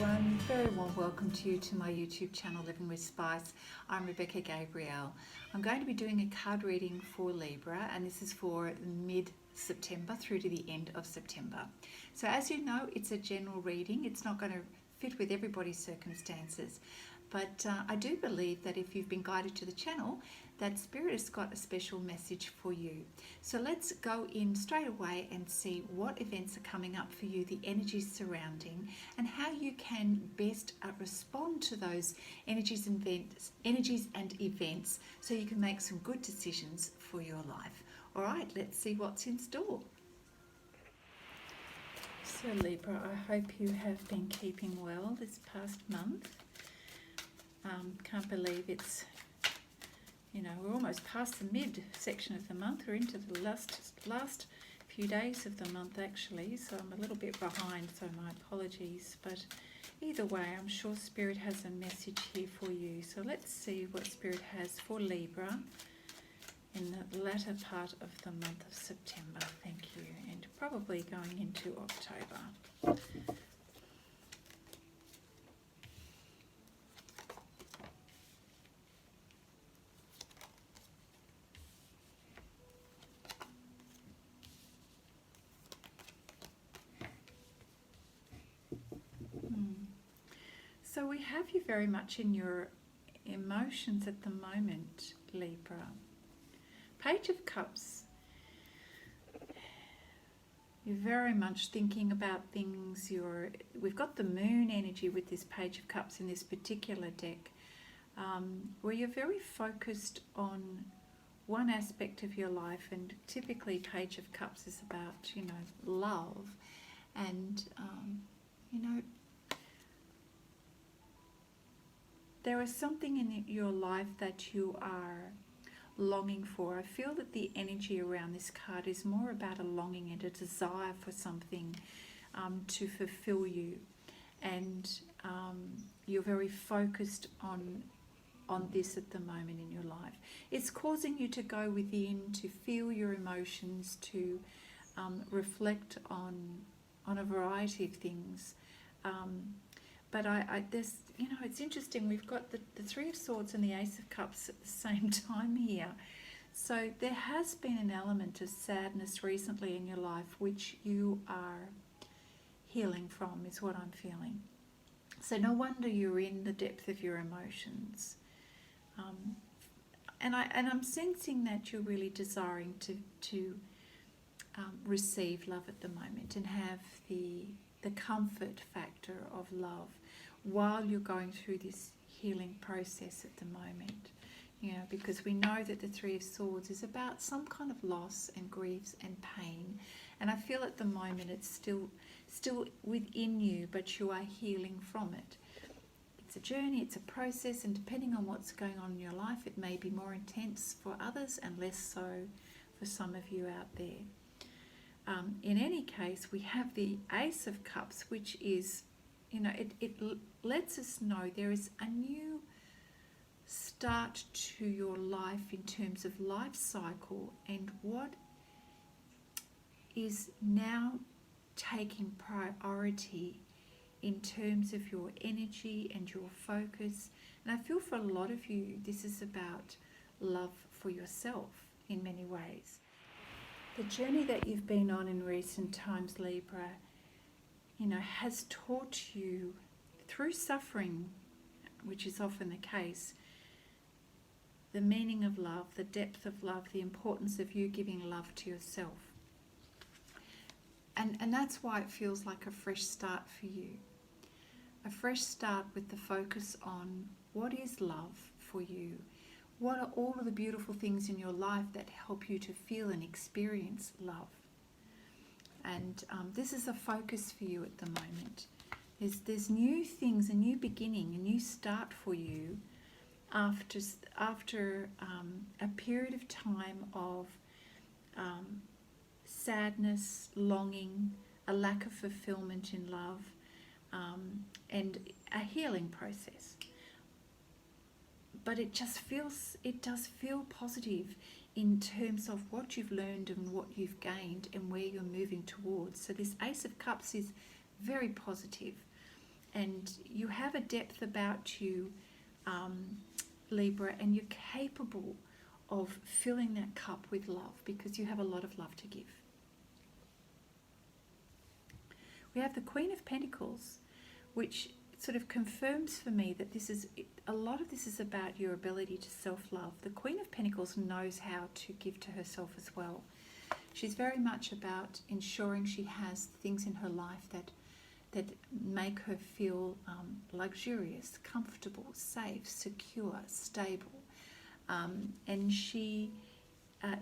everyone, very warm welcome to you to my YouTube channel Living with Spice. I'm Rebecca Gabrielle. I'm going to be doing a card reading for Libra, and this is for mid-September through to the end of September. So as you know, it's a general reading. It's not going to fit with everybody's circumstances, but I do believe that if you've been guided to the channel, that Spirit has got a special message for you. So let's go in straight away and see what events are coming up for you, the energies surrounding, and how you can best respond to those energies and events so you can make some good decisions for your life. All right, let's see what's in store. So Libra, I hope you have been keeping well this past month. Can't believe it's, we're almost past the mid section of the month. We're into the last few days of the month actually, so I'm a little bit behind, so my apologies. But either way, I'm sure Spirit has a message here for you. So let's see what Spirit has for Libra in the latter part of the month of September. Thank you. And probably going into October. So we have you very much in your emotions at the moment, Libra. Page of Cups. You're very much thinking about things. We've got the moon energy with this Page of Cups in this particular deck, where you're very focused on one aspect of your life, and typically Page of Cups is about, love, and there is something in your life that you are longing for. I feel that the energy around this card is more about a longing and a desire for something to fulfill you, and you're very focused on this at the moment in your life. It's causing you to go within, to feel your emotions, to reflect on a variety of things. But it's interesting, we've got the Three of Swords and the Ace of Cups at the same time here. So there has been an element of sadness recently in your life which you are healing from, is what I'm feeling. So no wonder you're in the depth of your emotions. And I'm sensing that you're really desiring to receive love at the moment and have the comfort factor of love while you're going through this healing process at the moment, because we know that the Three of Swords is about some kind of loss and griefs and pain, and I feel at the moment it's still within you, but you are healing from it. It's a journey, it's a process, and depending on what's going on in your life, it may be more intense for others and less so for some of you out there. In any case, we have the Ace of Cups, which is, it lets us know there is a new start to your life in terms of life cycle, and what is now taking priority in terms of your energy and your focus. And I feel for a lot of you, this is about love for yourself in many ways. The journey that you've been on in recent times, Libra, has taught you through suffering, which is often the case, the meaning of love, the depth of love, the importance of you giving love to yourself. And that's why it feels like a fresh start for you. A fresh start with the focus on what is love for you. What are all of the beautiful things in your life that help you to feel and experience love? And this is a focus for you at the moment. There's new things, a new beginning, a new start for you after a period of time of sadness, longing, a lack of fulfillment in love, and a healing process. But it does feel positive in terms of what you've learned and what you've gained and where you're moving towards. So this Ace of Cups is very positive. and you have a depth about you, Libra, and you're capable of filling that cup with love because you have a lot of love to give. We have the Queen of Pentacles, which sort of confirms for me that a lot of this is about your ability to self-love. The Queen of Pentacles knows how to give to herself as well. She's very much about ensuring she has things in her life that make her feel luxurious, comfortable, safe, secure, stable. And she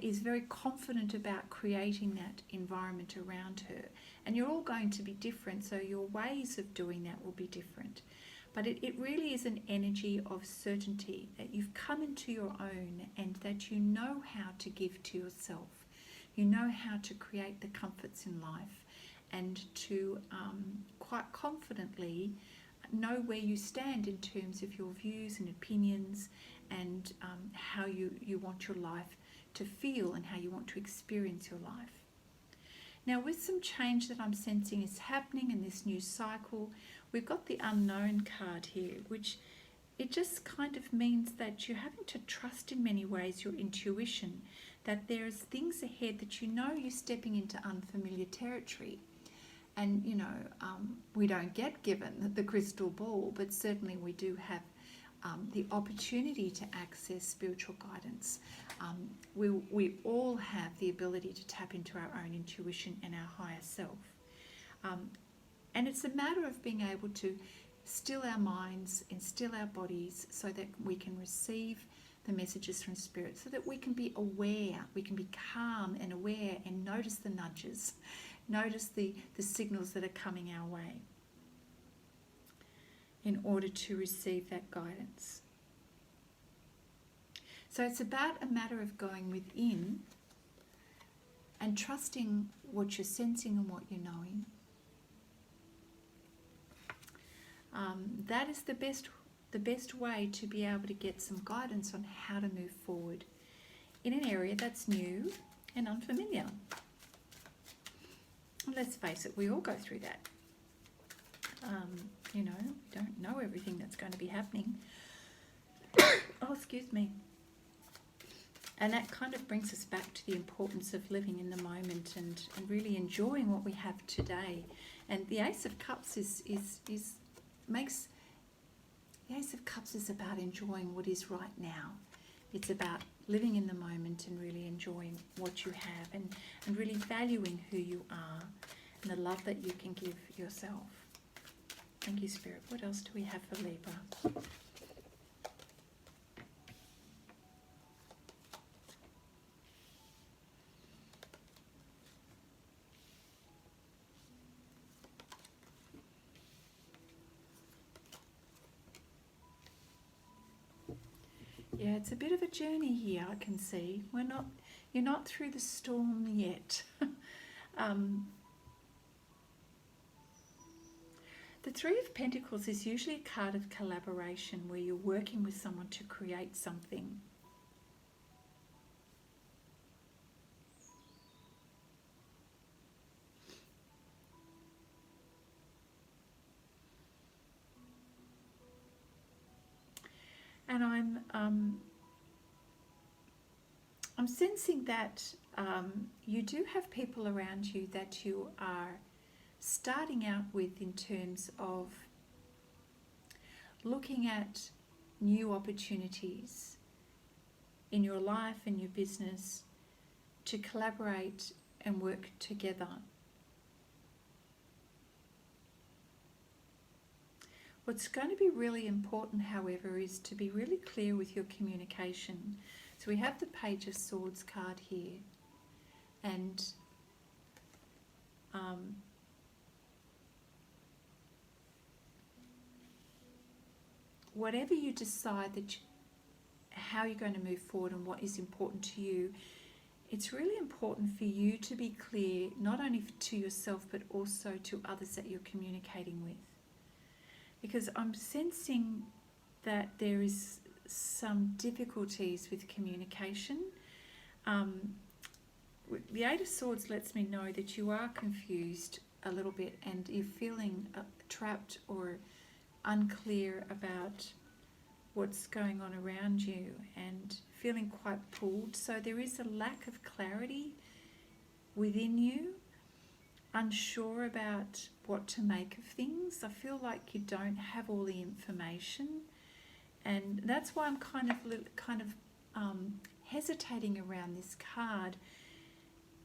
is very confident about creating that environment around her. And you're all going to be different, so your ways of doing that will be different. But it really is an energy of certainty that you've come into your own and that you know how to give to yourself. You know how to create the comforts in life and to quite confidently know where you stand in terms of your views and opinions and how you want your life to feel and how you want to experience your life. Now, with some change that I'm sensing is happening in this new cycle, we've got the unknown card here, which it just kind of means that you're having to trust in many ways your intuition, that there's things ahead that you know you're stepping into unfamiliar territory. And, we don't get given the crystal ball, but certainly we do have the opportunity to access spiritual guidance. We all have the ability to tap into our own intuition and our higher self. And it's a matter of being able to still our minds and still our bodies so that we can receive the messages from Spirit, so that we can be aware, we can be calm and aware and notice the nudges, notice the signals that are coming our way in order to receive that guidance. So it's about a matter of going within and trusting what you're sensing and what you're knowing. That is the best way to be able to get some guidance on how to move forward in an area that's new and unfamiliar. Let's face it, we all go through that. We don't know everything that's going to be happening. Oh, excuse me. And that kind of brings us back to the importance of living in the moment and really enjoying what we have today. And the Ace of Cups the Ace of Cups is about enjoying what is right now. It's about living in the moment and really enjoying what you have and really valuing who you are and the love that you can give yourself. Thank you, Spirit. What else do we have for Libra? Yeah, it's a bit of a journey here, I can see. You're not through the storm yet. The Three of Pentacles is usually a card of collaboration where you're working with someone to create something. And I'm sensing that you do have people around you that you are starting out with in terms of looking at new opportunities in your life and your business to collaborate and work together. What's going to be really important, however, is to be really clear with your communication. So we have the Page of Swords card here, and whatever you decide how you're going to move forward and what is important to you, it's really important for you to be clear, not only to yourself, but also to others that you're communicating with. Because I'm sensing that there is some difficulties with communication. The Eight of Swords lets me know that you are confused a little bit and you're feeling trapped or unclear about what's going on around you and feeling quite pulled. So there is a lack of clarity within you, unsure about what to make of things. I feel like you don't have all the information, and that's why I'm kind of hesitating around this card.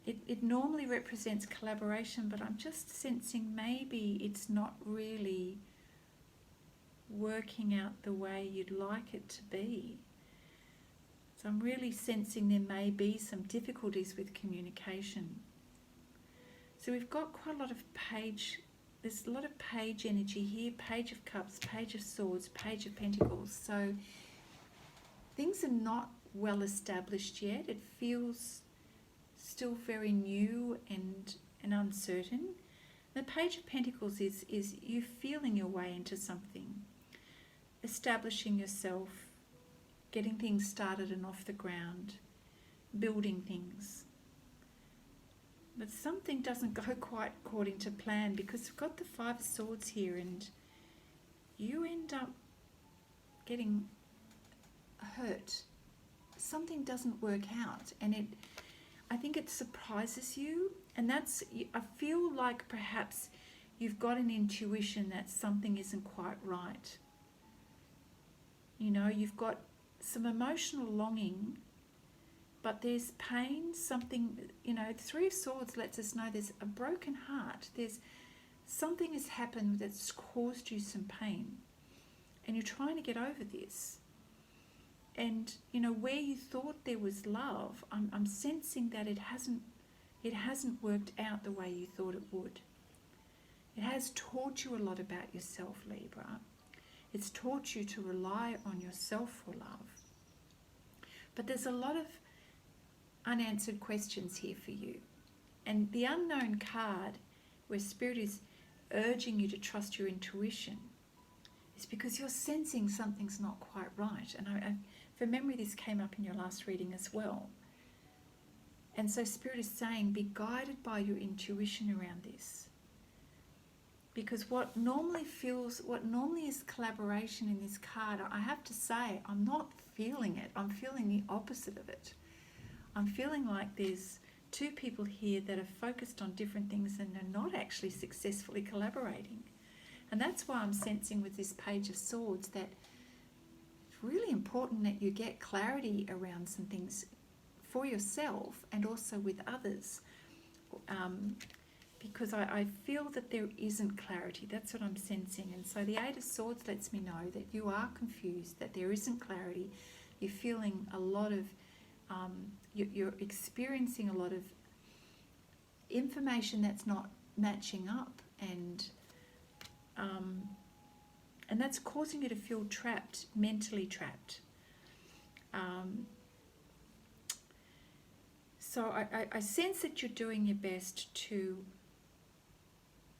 It normally represents collaboration, but I'm just sensing maybe it's not really working out the way you'd like it to be. So I'm really sensing there may be some difficulties with communication. So we've got quite a lot of there's a lot of page energy here, Page of Cups, Page of Swords, Page of Pentacles. So things are not well established yet. It feels still very new and uncertain. The Page of Pentacles is you feeling your way into something, establishing yourself, getting things started and off the ground, building things. But something doesn't go quite according to plan, because we've got the Five of Swords here, and you end up getting hurt. Something doesn't work out, and I think it surprises you, and I feel like perhaps you've got an intuition that something isn't quite right. You know, you've got some emotional longing, but there's pain, something, you know, the Three of Swords lets us know there's a broken heart. There's something has happened that's caused you some pain, and you're trying to get over this. And, you know, where you thought there was love, I'm sensing that it hasn't worked out the way you thought it would. It has taught you a lot about yourself, Libra. It's taught you to rely on yourself for love. But there's a lot of unanswered questions here for you. And the Unknown card, where Spirit is urging you to trust your intuition, is because you're sensing something's not quite right. And from memory, this came up in your last reading as well. And so Spirit is saying, be guided by your intuition around this. Because what normally is collaboration in this card, I have to say, I'm not feeling it. I'm feeling the opposite of it. I'm feeling like there's two people here that are focused on different things and are not actually successfully collaborating. And that's why I'm sensing with this Page of Swords that it's really important that you get clarity around some things for yourself and also with others. Because I feel that there isn't clarity. That's what I'm sensing. And so the Eight of Swords lets me know that you are confused, that there isn't clarity. You're feeling a lot of, you're experiencing a lot of information that's not matching up, and that's causing you to feel trapped, mentally trapped. So I sense that you're doing your best to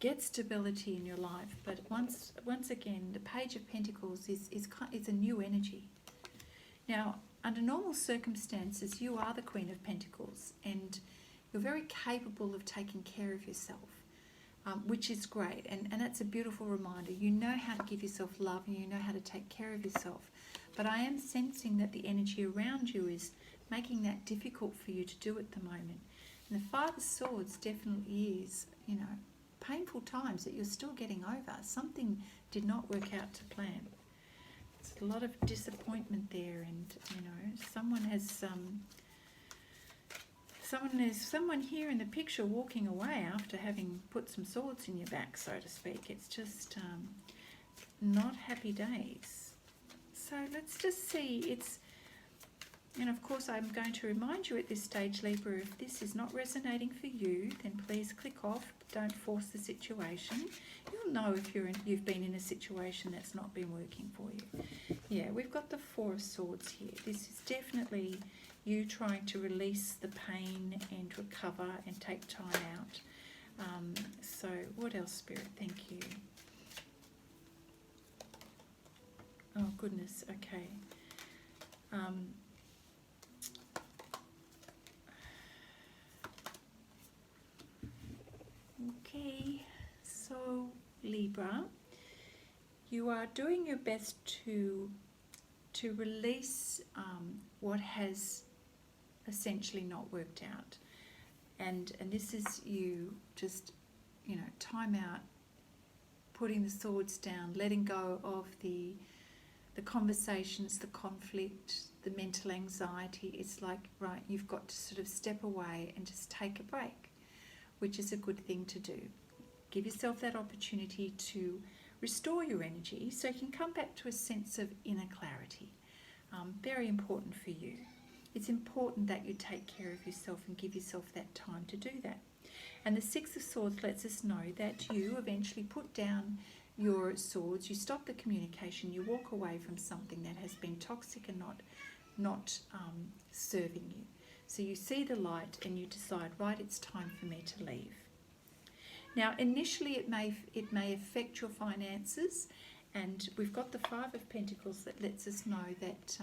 get stability in your life, but once again, the Page of Pentacles is a new energy. Now, under normal circumstances, you are the Queen of Pentacles, and you're very capable of taking care of yourself, which is great, and that's a beautiful reminder. You know how to give yourself love, and you know how to take care of yourself. But I am sensing that the energy around you is making that difficult for you to do at the moment. And the Five of Swords definitely is, you know, painful times that you're still getting over. Something did not work out to plan. It's a lot of disappointment there, and you know, someone here in the picture walking away after having put some swords in your back, so to speak. It's just not happy days. So let's just see. And of course, I'm going to remind you at this stage, Libra, if this is not resonating for you, then please click off. Don't force the situation. You'll know if you've been in a situation that's not been working for you. Yeah, we've got the Four of Swords here. This is definitely you trying to release the pain and recover and take time out. So what else, Spirit? Thank you. Oh, goodness. Okay. Okay, so Libra, you are doing your best to release what has essentially not worked out. And this is you just, time out, putting the swords down, letting go of the conversations, the conflict, the mental anxiety. It's like, right, you've got to sort of step away and just take a break, which is a good thing to do. Give yourself that opportunity to restore your energy so you can come back to a sense of inner clarity. Very important for you. It's important that you take care of yourself and give yourself that time to do that. And the Six of Swords lets us know that you eventually put down your swords, you stop the communication, you walk away from something that has been toxic and not serving you. So you see the light and you decide, right, it's time for me to leave. Now, initially it may affect your finances, and we've got the Five of Pentacles that lets us know that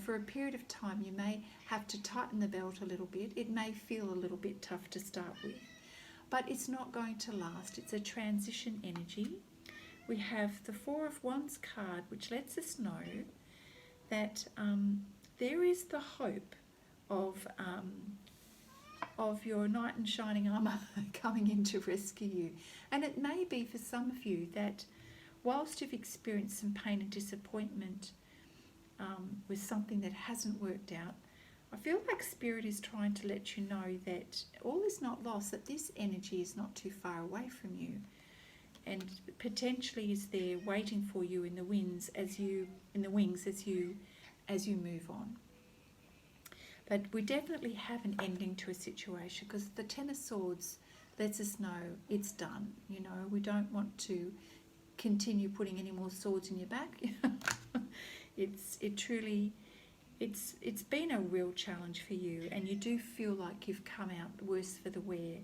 for a period of time you may have to tighten the belt a little bit. It may feel a little bit tough to start with, but it's not going to last. It's a transition energy. We have the Four of Wands card, which lets us know that there is the hope of your knight in shining armour coming in to rescue you. And it may be for some of you that whilst you've experienced some pain and disappointment with something that hasn't worked out, I feel like Spirit is trying to let you know that all is not lost, that this energy is not too far away from you, and potentially is there waiting for you in the wings as you move on. But we definitely have an ending to a situation, because the Ten of Swords lets us know it's done. We don't want to continue putting any more swords in your back. It's been a real challenge for you, and you do feel like you've come out worse for the wear.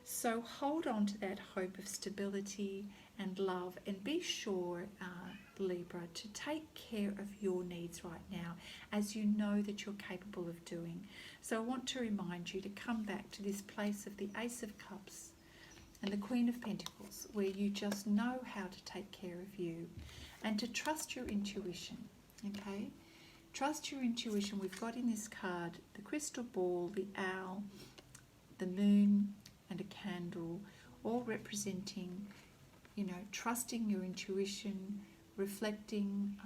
So hold on to that hope of stability and love, and be sure, Libra, to take care of your needs right now, as you know that you're capable of doing. So I want to remind you to come back to this place of the Ace of Cups and the Queen of Pentacles, where you just know how to take care of you, and to trust your intuition, okay? Trust your intuition. We've got in this card the crystal ball, the owl, the moon, and a candle, all representing, trusting your intuition, reflecting,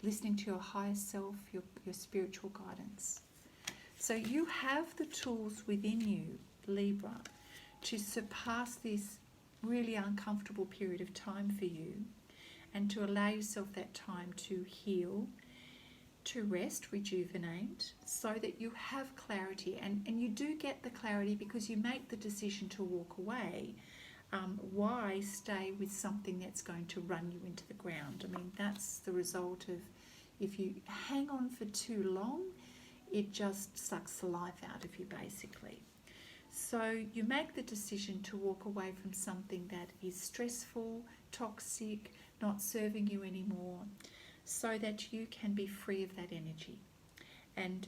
listening to your higher self, your spiritual guidance. So you have the tools within you, Libra, to surpass this really uncomfortable period of time for you, and to allow yourself that time to heal, to rest, rejuvenate, so that you have clarity. And you do get the clarity because you make the decision to walk away. Why stay with something that's going to run you into the ground? I mean, that's the result of, if you hang on for too long, it just sucks the life out of you, basically. So you make the decision to walk away from something that is stressful, toxic, not serving you anymore, so that you can be free of that energy. And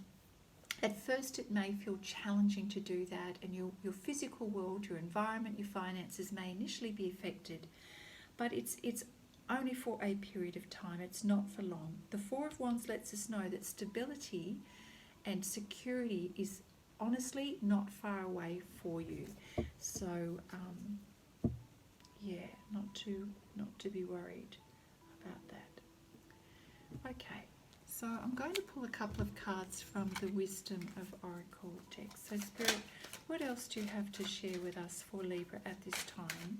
at first it may feel challenging to do that, and your physical world, your environment, your finances may initially be affected, but it's only for a period of time. It's not for long. The Four of Wands lets us know that stability and security is honestly not far away for you. So not to be worried about that. Okay, so I'm going to pull a couple of cards from the Wisdom of Oracle deck. So Spirit, what else do you have to share with us for Libra at this time?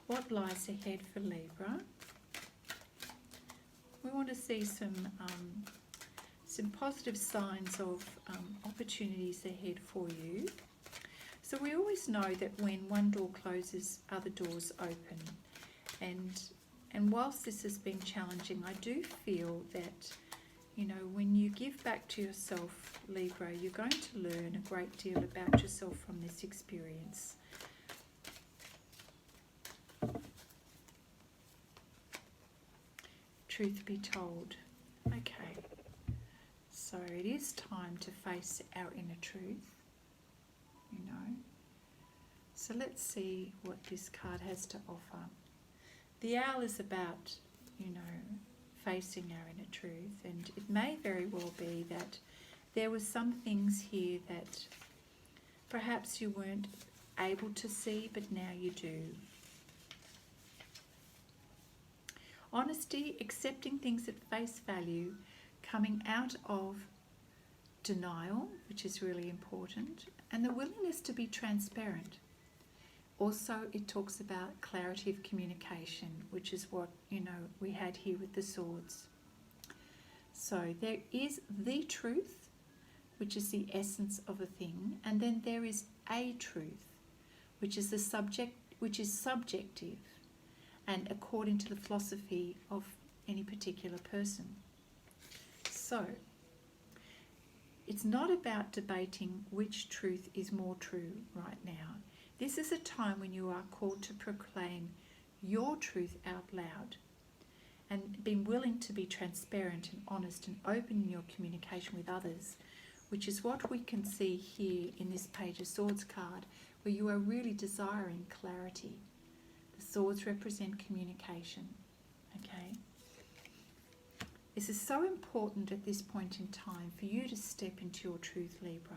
What lies ahead for Libra? We want to see some positive signs of opportunities ahead for you. So we always know that when one door closes, other doors open. And whilst this has been challenging, I do feel that, when you give back to yourself, Libra, you're going to learn a great deal about yourself from this experience. Truth be told. Okay. So it is time to face our inner truth, So let's see what this card has to offer. The owl is about, facing our inner truth, and it may very well be that there were some things here that perhaps you weren't able to see, but now you do. Honesty, accepting things at face value, coming out of denial, which is really important, and the willingness to be transparent. Also, it talks about clarity of communication, which is what, we had here with the swords. So there is the truth, which is the essence of a thing, and then there is a truth, which is subjective, and according to the philosophy of any particular person. So, it's not about debating which truth is more true right now. This is a time when you are called to proclaim your truth out loud and being willing to be transparent and honest and open in your communication with others, which is what we can see here in this Page of Swords card, where you are really desiring clarity. The swords represent communication, okay? This is so important at this point in time for you to step into your truth, Libra,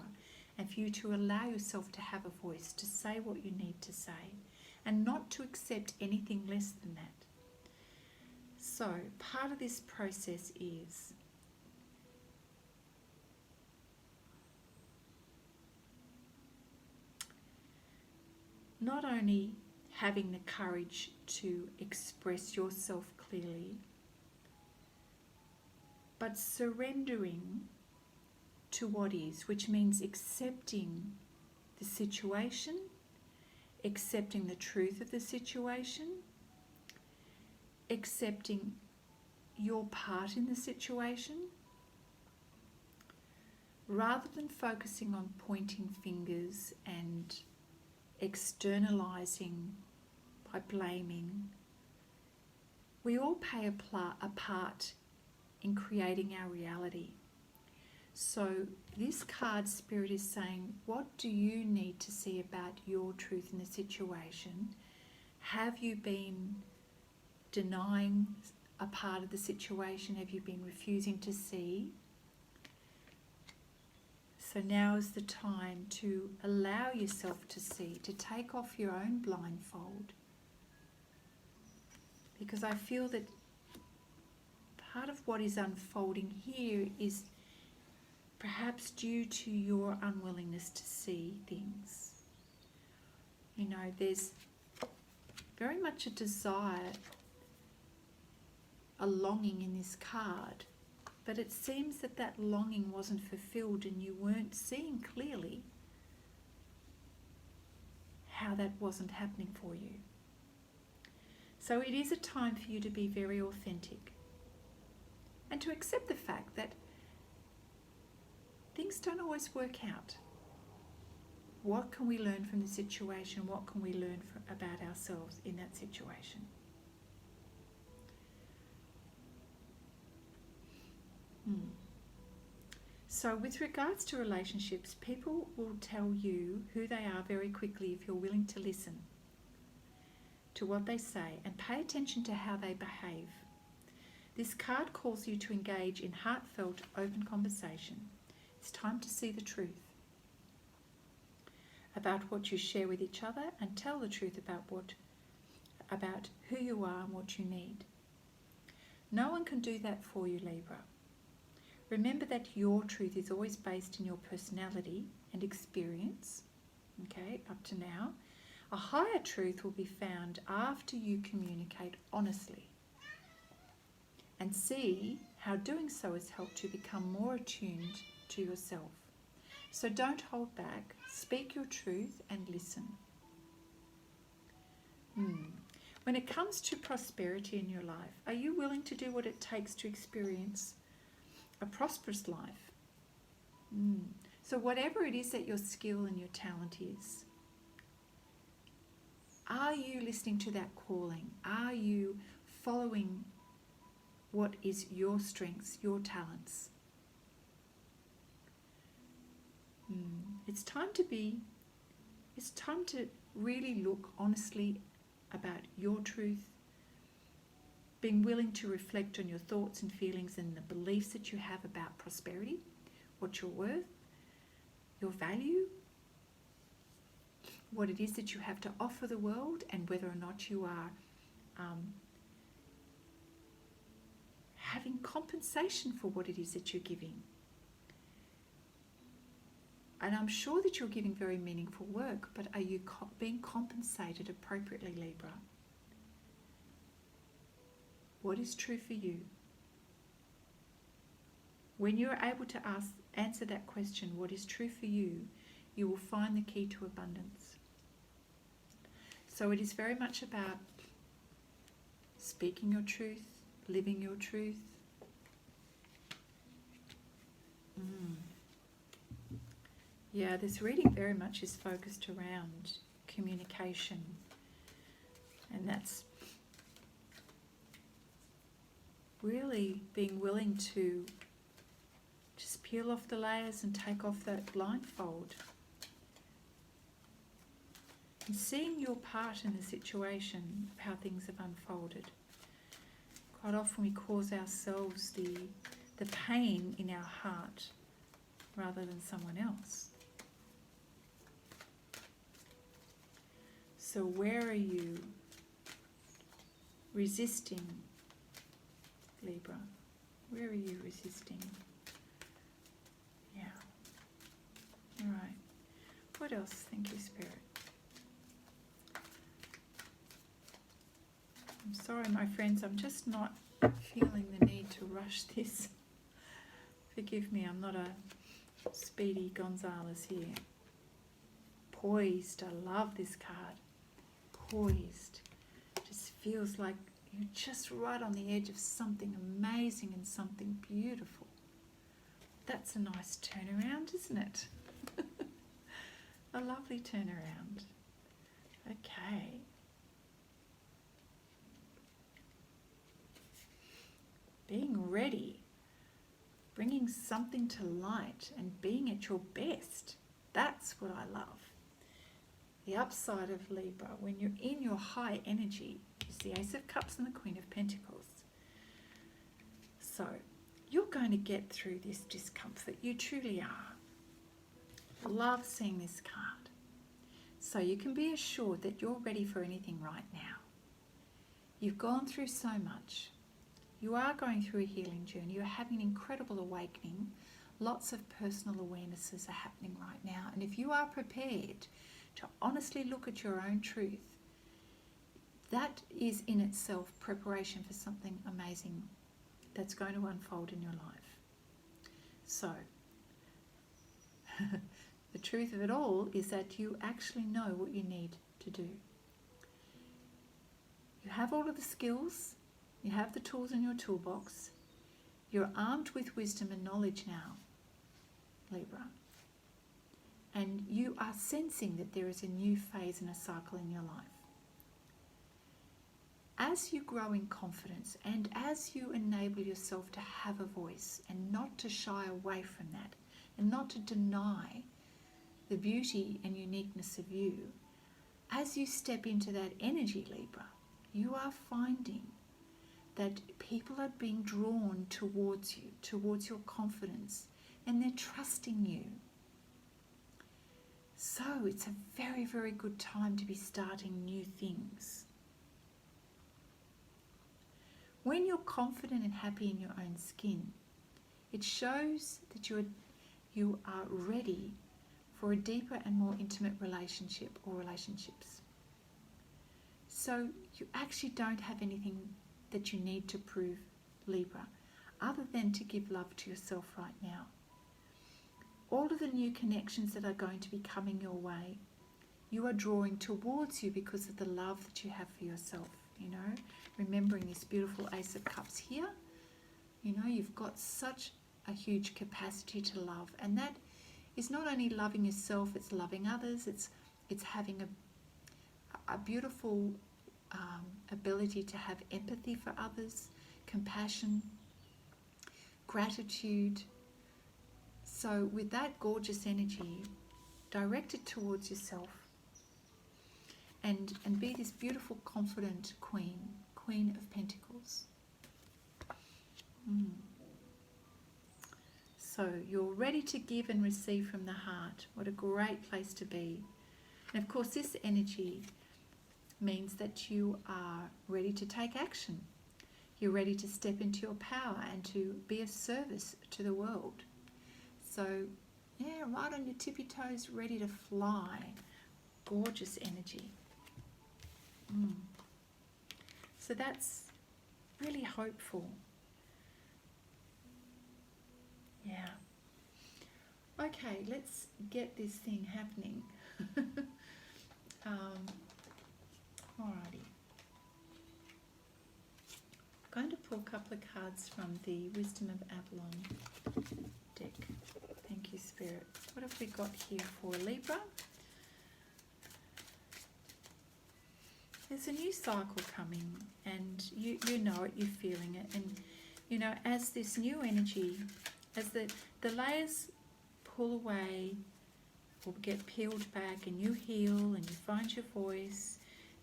and for you to allow yourself to have a voice, to say what you need to say, and not to accept anything less than that. So, part of this process is not only having the courage to express yourself clearly, but surrendering to what is, which means accepting the situation, accepting the truth of the situation, accepting your part in the situation, rather than focusing on pointing fingers and externalizing by blaming. We all play a part in creating our reality. So this card, Spirit is saying, what do you need to see about your truth in the situation? Have you been denying a part of the situation? Have you been refusing to see? So now is the time to allow yourself to see, to take off your own blindfold. Because I feel that part of what is unfolding here is perhaps due to your unwillingness to see things. There's very much a desire, a longing in this card, but it seems that that longing wasn't fulfilled and you weren't seeing clearly how that wasn't happening for you. So it is a time for you to be very authentic and to accept the fact that things don't always work out. What can we learn from the situation? What can we learn about ourselves in that situation? So with regards to relationships, people will tell you who they are very quickly if you're willing to listen to what they say and pay attention to how they behave. This card calls you to engage in heartfelt, open conversation. It's time to see the truth about what you share with each other and tell the truth about who you are and what you need. No one can do that for you, Libra. Remember that your truth is always based in your personality and experience, okay, up to now. A higher truth will be found after you communicate honestly and see how doing so has helped you become more attuned to yourself. So don't hold back, speak your truth and listen. When it comes to prosperity in your life, are you willing to do what it takes to experience a prosperous life? So whatever it is that your skill and your talent is, are you listening to that calling? Are you following what is your strengths, your talents? It's time to really look honestly about your truth being willing to reflect on your thoughts and feelings and the beliefs that you have about prosperity, what you're worth, your value, what it is that you have to offer the world, and whether or not you are having compensation for what it is that you're giving. And I'm sure that you're giving very meaningful work, but are you being compensated appropriately, Libra? What is true for you? When you're able to answer that question, what is true for you, you will find the key to abundance. So it is very much about speaking your truth, living your truth. Yeah, this reading very much is focused around communication, and that's really being willing to just peel off the layers and take off that blindfold and seeing your part in the situation of how things have unfolded. Quite often we cause ourselves the pain in our heart rather than someone else. So where are you resisting, Libra? Where are you resisting? Yeah. All right. What else? Thank you, Spirit. I'm sorry, my friends, I'm just not feeling the need to rush this. Forgive me, I'm not a Speedy Gonzales here. Poised, I love this card. Poised. Just feels like you're just right on the edge of something amazing and something beautiful. That's a nice turnaround, isn't it? A lovely turnaround. Okay. Being ready, bringing something to light and being at your best. That's what I love. The upside of Libra, when you're in your high energy, is the Ace of Cups and the Queen of Pentacles. So you're going to get through this discomfort. You truly are. Love seeing this card. So you can be assured that you're ready for anything right now. You've gone through so much. You are going through a healing journey. You're having an incredible awakening. Lots of personal awarenesses are happening right now. And if you are prepared to honestly look at your own truth, that is in itself preparation for something amazing that's going to unfold in your life. So, the truth of it all is that you actually know what you need to do. You have all of the skills. You have the tools in your toolbox. You're armed with wisdom and knowledge now, Libra. And you are sensing that there is a new phase and a cycle in your life. As you grow in confidence and as you enable yourself to have a voice and not to shy away from that and not to deny the beauty and uniqueness of you, as you step into that energy, Libra, you are finding that people are being drawn towards you, towards your confidence, and they're trusting you. So it's a very, very good time to be starting new things. When you're confident and happy in your own skin, it shows that you are ready for a deeper and more intimate relationship or relationships. So you actually don't have anything that you need to prove, Libra, other than to give love to yourself right now. All of the new connections that are going to be coming your way, you are drawing towards you because of the love that you have for yourself, you know, remembering this beautiful Ace of Cups here. You know, you've got such a huge capacity to love, and that is not only loving yourself, it's loving others, it's having a beautiful ability to have empathy for others, compassion, gratitude. So with that gorgeous energy, direct it towards yourself and be this beautiful, confident Queen of Pentacles. Mm. So you're ready to give and receive from the heart. What a great place to be. And of course, this energy means that you are ready to take action. You're ready to step into your power and to be of service to the world. So, yeah, right on your tippy toes, ready to fly. Gorgeous energy. So that's really hopeful. Yeah. Okay, let's get this thing happening. Alrighty. I'm going to pull a couple of cards from the Wisdom of Avalon deck. Thank you, Spirit. What have we got here for Libra? There's a new cycle coming, and you know it, you're feeling it. And, you know, as this new energy, as the layers pull away or get peeled back, and you heal and you find your voice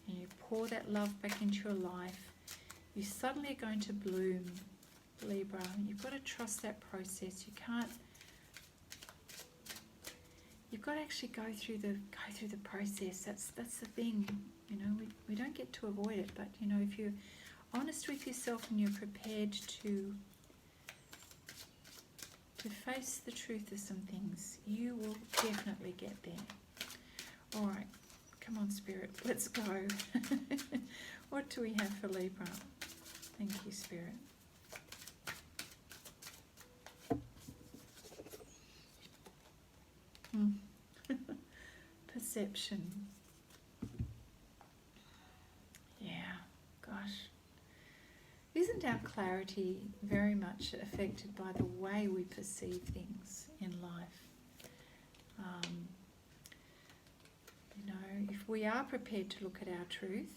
and you pour that love back into your life, you suddenly are going to bloom, Libra. You've got to trust that process. You've got to actually go through the process. That's the thing. You know, we don't get to avoid it, but you know, if you're honest with yourself and you're prepared to face the truth of some things, you will definitely get there. All right, come on, Spirit, let's go. What do we have for Libra? Thank you, Spirit. Perception. Yeah, gosh. Isn't our clarity very much affected by the way we perceive things in life? You know, if we are prepared to look at our truth,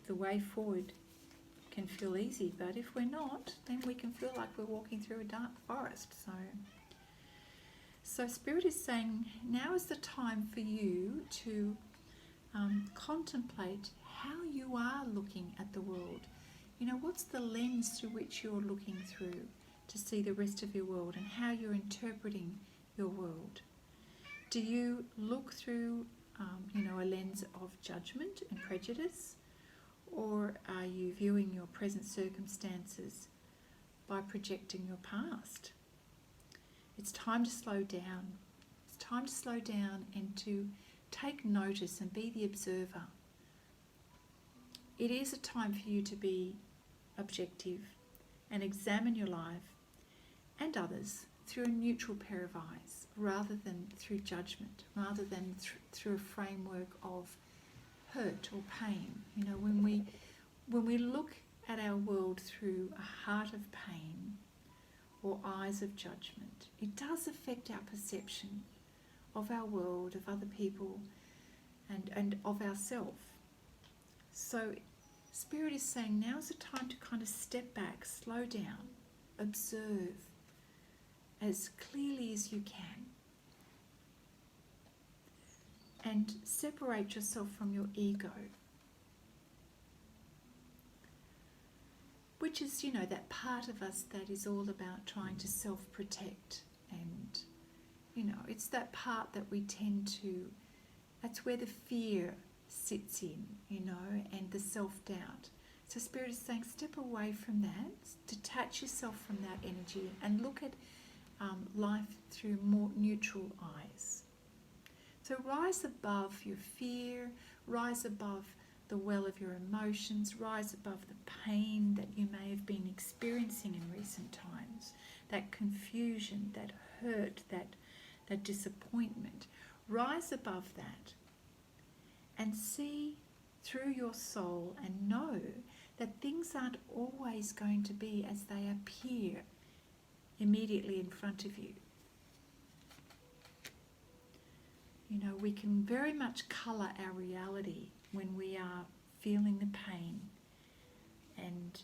the way forward can feel easy, but if we're not, then we can feel like we're walking through a dark forest. So Spirit is saying, now is the time for you to contemplate how you are looking at the world. You know, what's the lens through which you're looking through to see the rest of your world, and how you're interpreting your world. Do you look through, a lens of judgment and prejudice, or are you viewing your present circumstances by projecting your past? It's time to slow down. It's time to slow down and to take notice and be the observer. It is a time for you to be objective and examine your life and others through a neutral pair of eyes, rather than through judgment, rather than through a framework of hurt or pain. You know, when we look at our world through a heart of pain or eyes of judgment, it does affect our perception of our world, of other people, and of ourselves. So Spirit is saying now's the time to kind of step back, slow down, observe as clearly as you can, and separate yourself from your ego, which is, that part of us that is all about trying to self-protect. And, it's that part that we tend to, that's where the fear sits in, and the self-doubt. So Spirit is saying step away from that, detach yourself from that energy, and look at life through more neutral eyes. So rise above your fear, rise above the well of your emotions, rise above the pain that you may have been experiencing in recent times, that confusion, that hurt, that disappointment. Rise above that and see through your soul, and know that things aren't always going to be as they appear immediately in front of you. We can very much colour our reality when we are feeling the pain and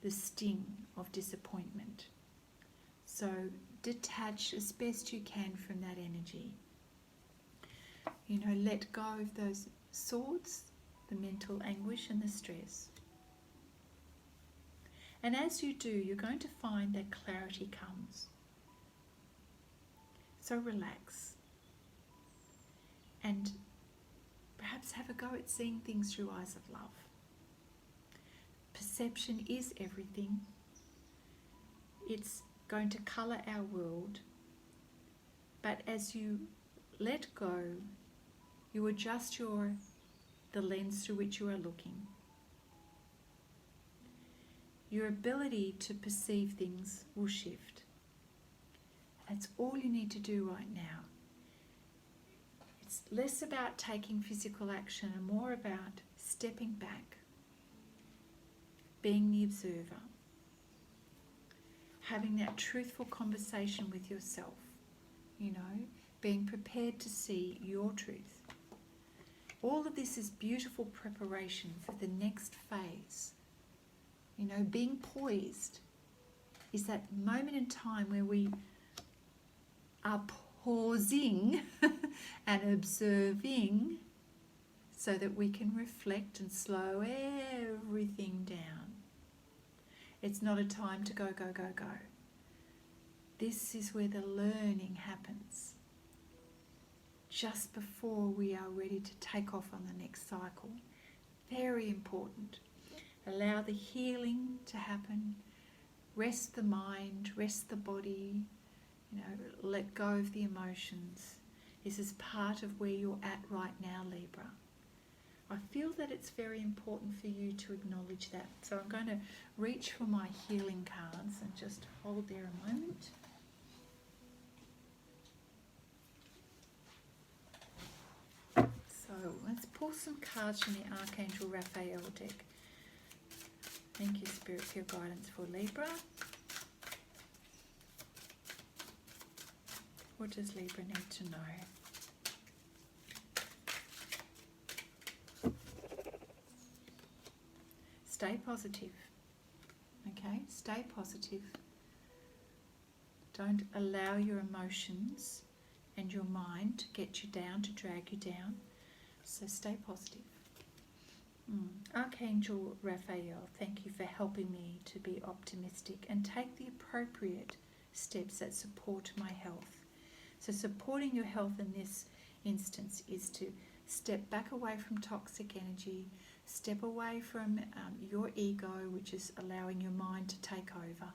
the sting of disappointment. So detach as best you can from that energy. Let go of those swords, the mental anguish and the stress. And as you do, you're going to find that clarity comes. So relax. And perhaps have a go at seeing things through eyes of love. Perception is everything. It's going to colour our world. But as you let go, you adjust the lens through which you are looking. Your ability to perceive things will shift. That's all you need to do right now. It's less about taking physical action and more about stepping back, being the observer, having that truthful conversation with yourself, being prepared to see your truth. All of this is beautiful preparation for the next phase. Being poised is that moment in time where we are pausing and observing so that we can reflect and slow everything down. It's not a time to go, go, go, go. This is where the learning happens, just before we are ready to take off on the next cycle. Very important. Allow the healing to happen. Rest the mind, rest the body, let go of the emotions. This is part of where you're at right now, Libra. I feel that it's very important for you to acknowledge that. So I'm going to reach for my healing cards and just hold there a moment. So let's pull some cards from the Archangel Raphael deck. Thank you, Spirit, for your guidance for Libra. What does Libra need to know? Stay positive. Okay, stay positive. Don't allow your emotions and your mind to get you down, to drag you down. So stay positive. Archangel Raphael, thank you for helping me to be optimistic and take the appropriate steps that support my health. So supporting your health in this instance is to step back away from toxic energy, step away from your ego, which is allowing your mind to take over,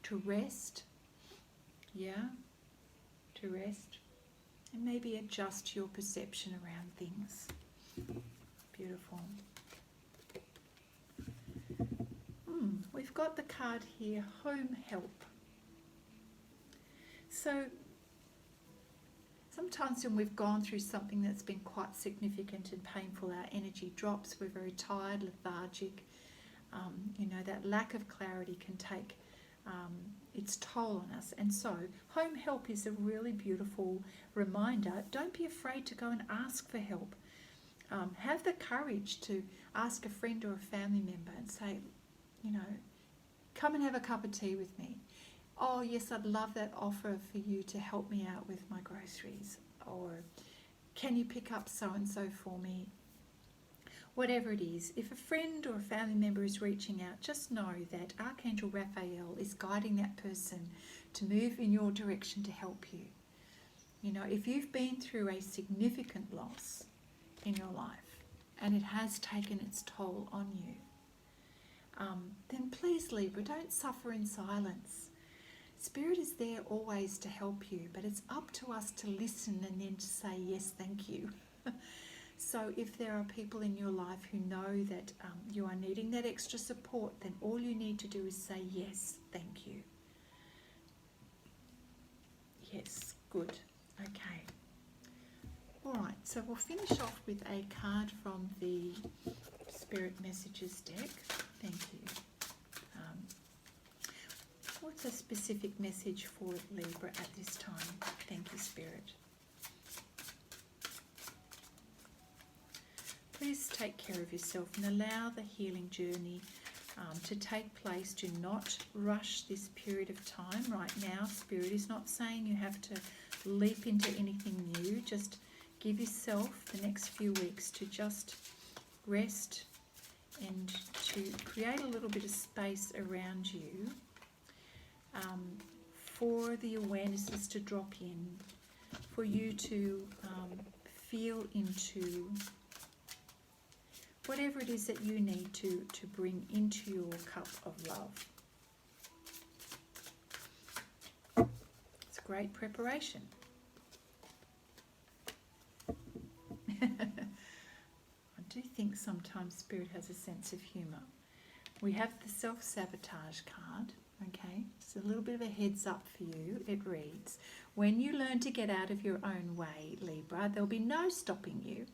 to rest, to rest, and maybe adjust your perception around things. Beautiful. We've got the card here, home help. So sometimes when we've gone through something that's been quite significant and painful, our energy drops, we're very tired, lethargic. That lack of clarity can take its toll on us. And so home help is a really beautiful reminder. Don't be afraid to go and ask for help. Have the courage to ask a friend or a family member and say, come and have a cup of tea with me. Oh yes, I'd love that offer for you to help me out with my groceries. Or can you pick up so-and-so for me? Whatever it is, if a friend or a family member is reaching out, just know that Archangel Raphael is guiding that person to move in your direction to help you. If you've been through a significant loss in your life and it has taken its toll on you, then please, Libra, don't suffer in silence. Spirit is there always to help you, but it's up to us to listen and then to say, yes, thank you. So if there are people in your life who know that you are needing that extra support, then all you need to do is say, yes, thank you. Yes, good. Okay. All right, so we'll finish off with a card from the Spirit Messages deck. Thank you. What's a specific message for Libra at this time? Thank you, Spirit. Please take care of yourself and allow the healing journey to take place. Do not rush this period of time right now. Spirit is not saying you have to leap into anything new. Just give yourself the next few weeks to just rest and to create a little bit of space around you for the awarenesses to drop in, for you to feel into whatever it is that you need to bring into your cup of love. It's a great preparation. I do think sometimes Spirit has a sense of humour. We have the self-sabotage card, okay? It's a little bit of a heads up for you. It reads, when you learn to get out of your own way, Libra, there'll be no stopping you.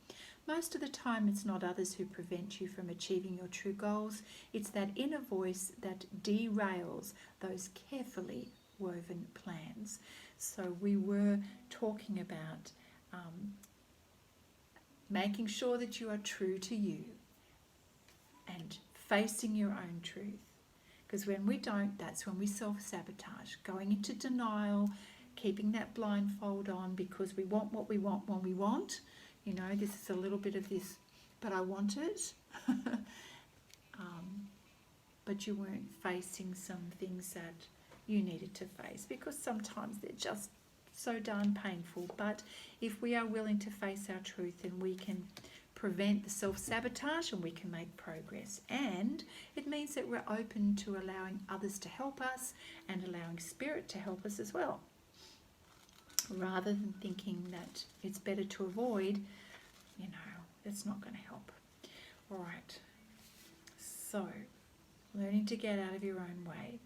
Most of the time it's not others who prevent you from achieving your true goals. It's that inner voice that derails those carefully woven plans. So we were talking about making sure that you are true to you and facing your own truth. Because when we don't, that's when we self-sabotage, going into denial, keeping that blindfold on because we want what we want when we want. You know, this is a little bit of this, but I want it. But you weren't facing some things that you needed to face because sometimes they're just so darn painful. But if we are willing to face our truth, then we can prevent the self-sabotage and we can make progress. And it means that we're open to allowing others to help us and allowing Spirit to help us as well. Rather than thinking that it's better to avoid, you know, it's not going to help. All right. So, learning to get out of your own way.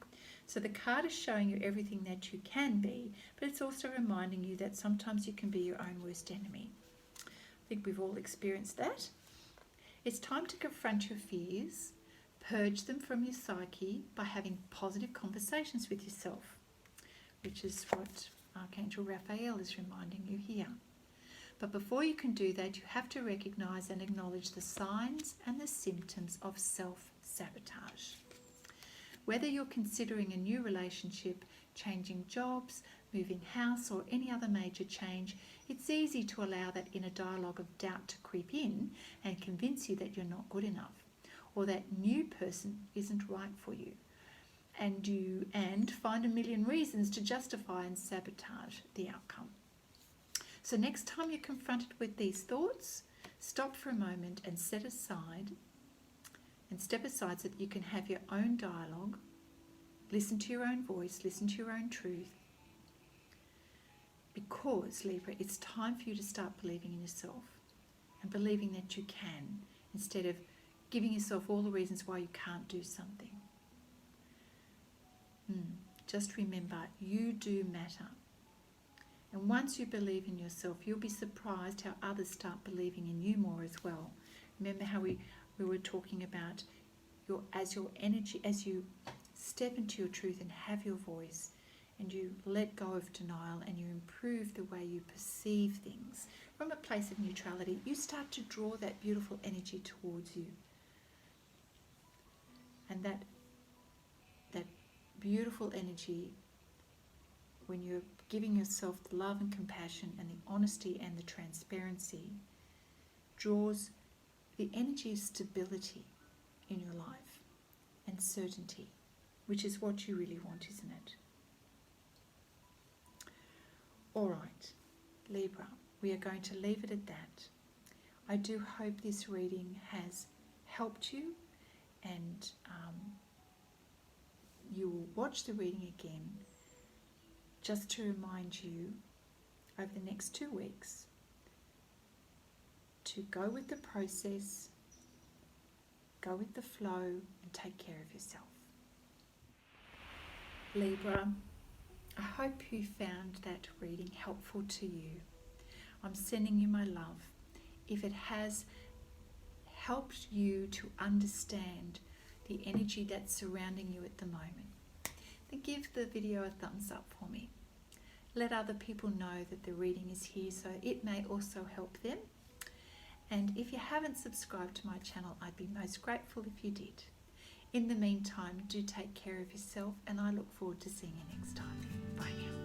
So the card is showing you everything that you can be, but it's also reminding you that sometimes you can be your own worst enemy. I think we've all experienced that. It's time to confront your fears, purge them from your psyche by having positive conversations with yourself, which is what Archangel Raphael is reminding you here. But before you can do that, you have to recognize and acknowledge the signs and the symptoms of self-sabotage. Whether you're considering a new relationship, changing jobs, moving house, or any other major change, it's easy to allow that inner dialogue of doubt to creep in and convince you that you're not good enough, or that new person isn't right for you, and find a million reasons to justify and sabotage the outcome. So next time you're confronted with these thoughts, stop for a moment and step aside so that you can have your own dialogue, listen to your own voice, listen to your own truth. Because, Libra, it's time for you to start believing in yourself and believing that you can, instead of giving yourself all the reasons why you can't do something. Just remember, you do matter. And once you believe in yourself, you'll be surprised how others start believing in you more as well. Remember how we were talking about as you step into your truth and have your voice, and you let go of denial and you improve the way you perceive things from a place of neutrality, you start to draw that beautiful energy towards you. And that beautiful energy, when you're giving yourself the love and compassion and the honesty and the transparency, draws the energy of stability in your life and certainty, which is what you really want, isn't it? All right, Libra, we are going to leave it at that. I do hope this reading has helped you, and you will watch the reading again just to remind you over the next 2 weeks to go with the process, go with the flow, and take care of yourself. Libra, I hope you found that reading helpful to you. I'm sending you my love. If it has helped you to understand the energy that's surrounding you at the moment, then give the video a thumbs up for me. Let other people know that the reading is here so it may also help them. And if you haven't subscribed to my channel, I'd be most grateful if you did. In the meantime, do take care of yourself, and I look forward to seeing you next time. Bye now.